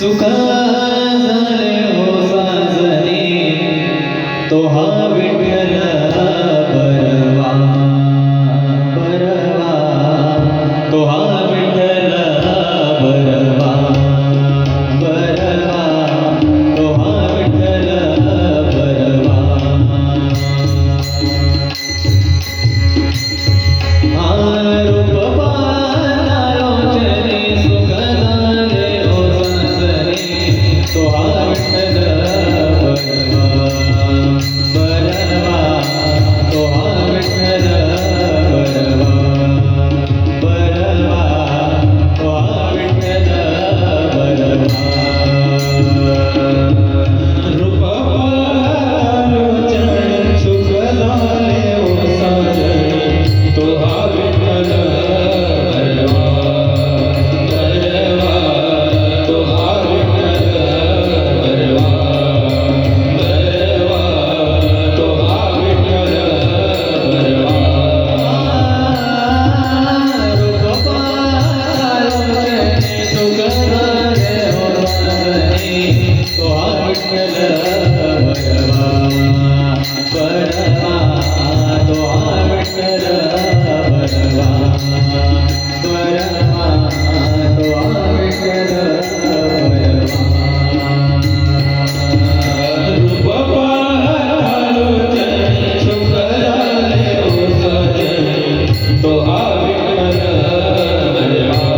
सुख झाले हो साजने तो हा विठ्ठल बरवा बरवा तो हा विठ्ठल बरवा बरवा तो हा विठ्ठल बरवा रूप पानालोचने सुख झाले हो साजने तो हा विठ्ठल बरवा बरवा तो हा विठ्ठल बरवा बरवा तो हा विठ्ठल बरवा रूप पानालोचने सुख झाले हो साजने तो हा विठ्ठल बरवा बरवा तो हा विठ्ठल बरवा बरवा तो हा विठ्ठल बरवा रूप पालोचने सुख झाले हो साजने तो हा विठ्ठल बरवा बरवा तो हा विठ्ठल बरवा बरवा तो हा विठ्ठल बरवा रूप पालोचने सुख झाले हो साजने तो हा विठ्ठल बरवा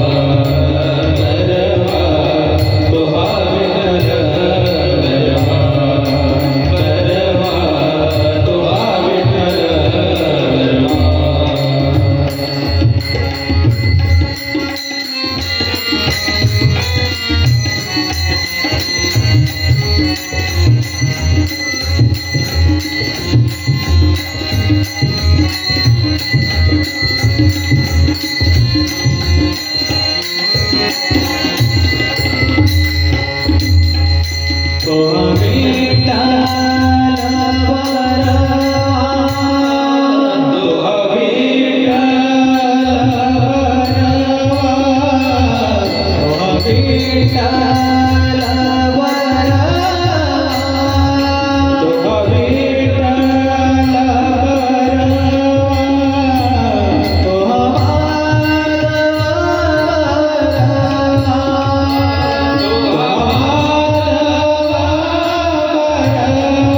बरवा तो हा विठ्ठल बरवा बरवा तो हा विठ्ठल बरवा तो विठ्ठल बरवा तो विठ्ठल बरवा तो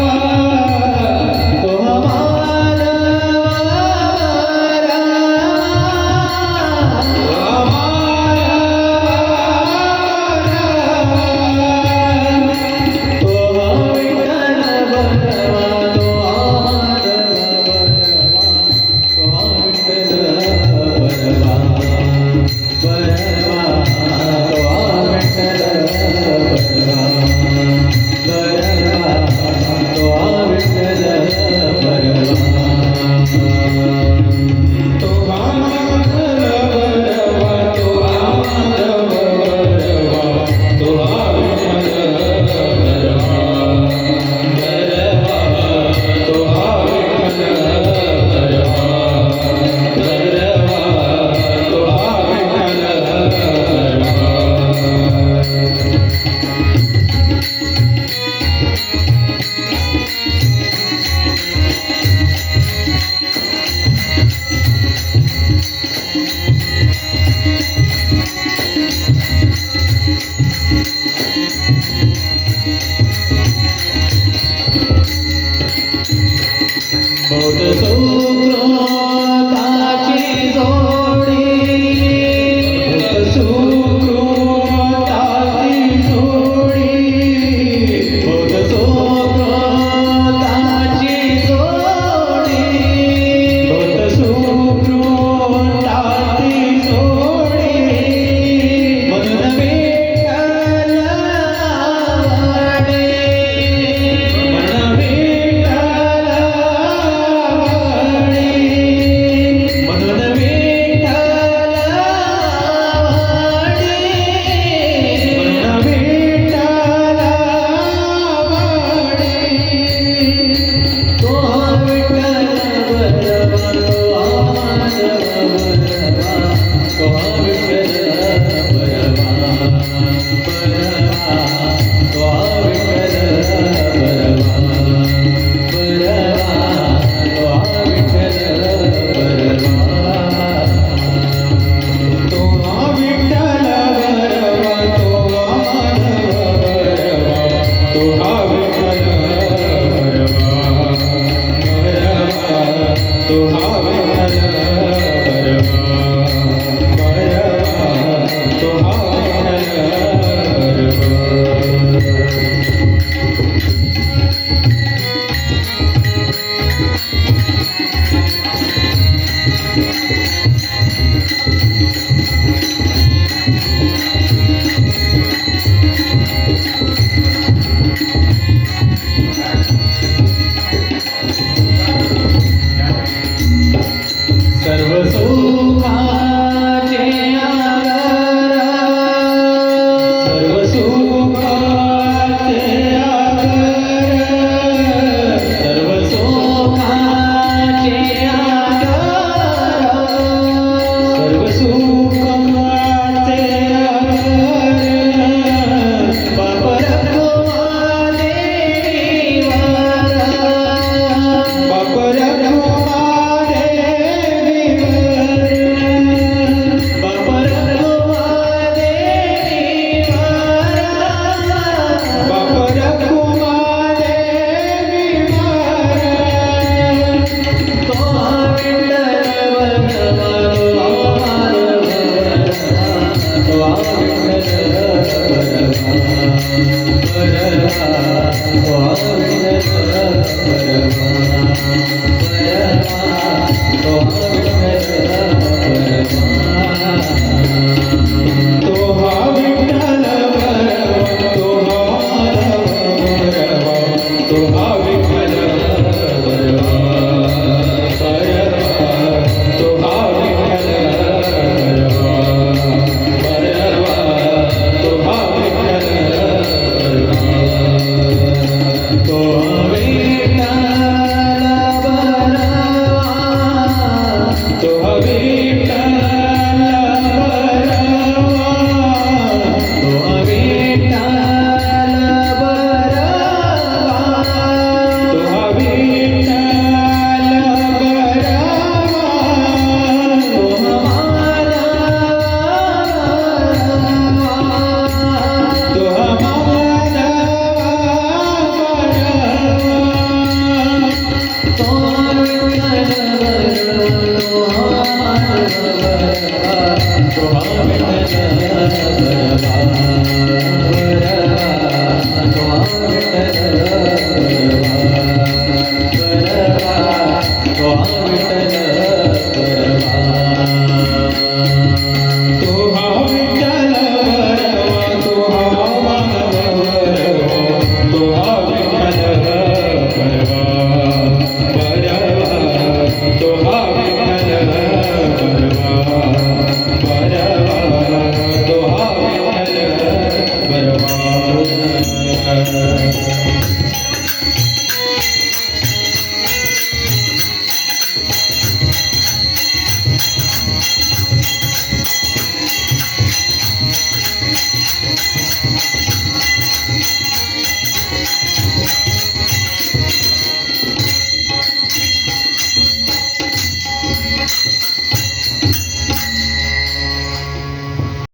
विठ्ठल बरवा तो विठ्ठल बरवा तो सर्व सुखाचे आधार, सर्व सुखाचे आधार, सर्व सुखाचे आधार, सर्व सुखाचे आधार, बाप रखुमादेवीवर, बाप Oh